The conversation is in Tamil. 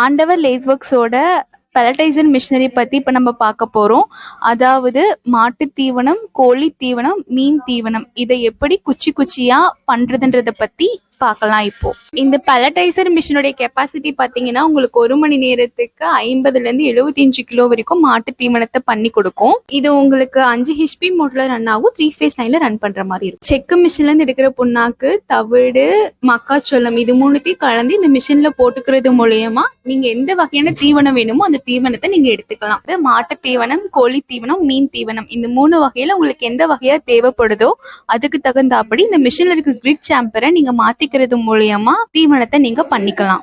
ஆண்டவர் லேத் ஒர்க்ஸோட பெலடைசர் மிஷினரி பத்தி இப்ப நம்ம பார்க்க போறோம். அதாவது மாட்டு தீவனம், கோழி தீவனம், மீன் தீவனம் இதை எப்படி குச்சி குச்சியா பண்றதுன்றத பத்தி பார்க்கலாம். இப்போ இந்த பெலடைசர் மிஷினுடைய கெப்பாசிட்டி பாத்தீங்கன்னா உங்களுக்கு 1 மணி நேரத்துக்கு 50ல இருந்து 75 கிலோ வரைக்கும் மாட்டு தீவனத்தை பண்ணி கொடுக்கும். இது உங்களுக்கு 5 ஹெச்பி மோட்ல ரன் ஆகும். 3 ஃபேஸ் லைன்ல ரன் பண்ற மாதிரி இருக்கும். செக்கு மிஷின்ல இருந்து எடுக்கிற புண்ணாக்கு, தவிடு, மக்காச்சோளம் இது மூணுத்தையும் கலந்து இந்த மிஷின்ல போட்டுக்கிறது மூலியமா நீங்க எந்த வகையான தீவனம் வேணுமோ அந்த தீவனத்தை நீங்க எடுத்துக்கலாம். மாட்டு தீவனம், கோழி தீவனம், மீன் தீவனம் இந்த 3 வகையில உங்களுக்கு எந்த வகையா தேவைப்படுதோ அதுக்கு தகுந்தாப்படி இந்த மிஷின்ல இருக்க கிரிட் சாம்பரை நீங்க மாத்திக்கிறது மூலியமா தீவனத்தை நீங்க பண்ணிக்கலாம்.